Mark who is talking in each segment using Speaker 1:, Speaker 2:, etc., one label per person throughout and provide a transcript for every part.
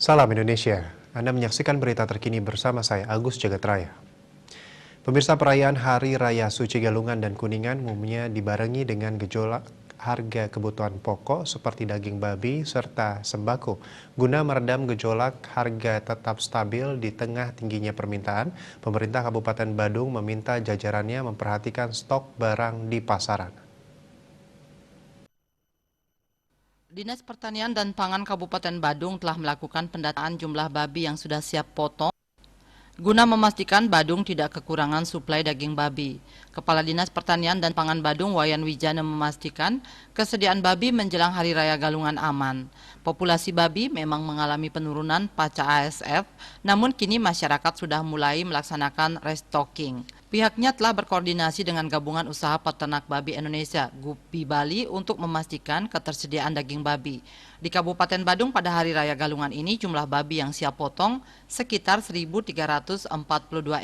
Speaker 1: Salam Indonesia, Anda menyaksikan berita terkini bersama saya Agus Jagatraya. Pemirsa, perayaan Hari Raya Suci Galungan dan Kuningan umumnya dibarengi dengan gejolak harga kebutuhan pokok seperti daging babi serta sembako. Guna meredam gejolak harga tetap stabil di tengah tingginya permintaan, pemerintah Kabupaten Badung meminta jajarannya memperhatikan stok barang di pasaran.
Speaker 2: Dinas Pertanian dan Pangan Kabupaten Badung telah melakukan pendataan jumlah babi yang sudah siap potong guna memastikan Badung tidak kekurangan suplai daging babi. Kepala Dinas Pertanian dan Pangan Badung, Wayan Wijana, memastikan kesediaan babi menjelang Hari Raya Galungan aman. Populasi babi memang mengalami penurunan pasca ASF, namun kini masyarakat sudah mulai melaksanakan restocking. Pihaknya telah berkoordinasi dengan Gabungan Usaha Peternak Babi Indonesia (GUPI) Bali untuk memastikan ketersediaan daging babi. Di Kabupaten Badung pada Hari Raya Galungan ini jumlah babi yang siap potong sekitar 1.342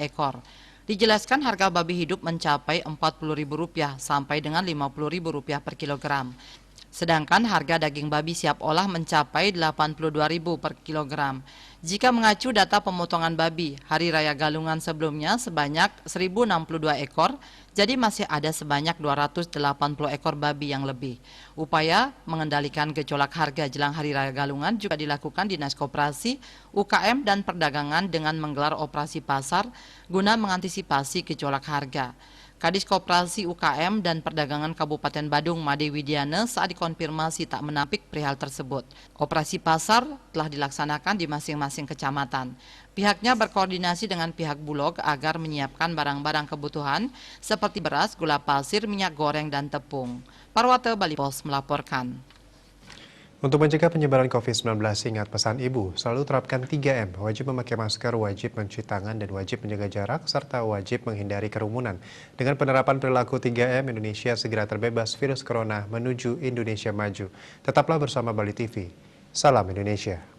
Speaker 2: ekor. Dijelaskan harga babi hidup mencapai Rp40.000 sampai dengan Rp50.000 per kilogram. Sedangkan harga daging babi siap olah mencapai Rp82.000 per kilogram. Jika mengacu data pemotongan babi, Hari Raya Galungan sebelumnya sebanyak 1.062 ekor, jadi masih ada sebanyak 280 ekor babi yang lebih. Upaya mengendalikan gejolak harga jelang Hari Raya Galungan juga dilakukan Dinas Koperasi, UKM, dan Perdagangan dengan menggelar operasi pasar guna mengantisipasi gejolak harga. Kadis Koperasi UKM dan Perdagangan Kabupaten Badung, Made Widiana, saat dikonfirmasi tak menampik perihal tersebut. Operasi pasar telah dilaksanakan di masing-masing kecamatan. Pihaknya berkoordinasi dengan pihak Bulog agar menyiapkan barang-barang kebutuhan seperti beras, gula pasir, minyak goreng, dan tepung. Parwata Bali Pos melaporkan.
Speaker 1: Untuk mencegah penyebaran COVID-19, ingat pesan Ibu, selalu terapkan 3M, wajib memakai masker, wajib mencuci tangan, dan wajib menjaga jarak, serta wajib menghindari kerumunan. Dengan penerapan perilaku 3M, Indonesia segera terbebas virus corona menuju Indonesia maju. Tetaplah bersama Bali TV. Salam Indonesia.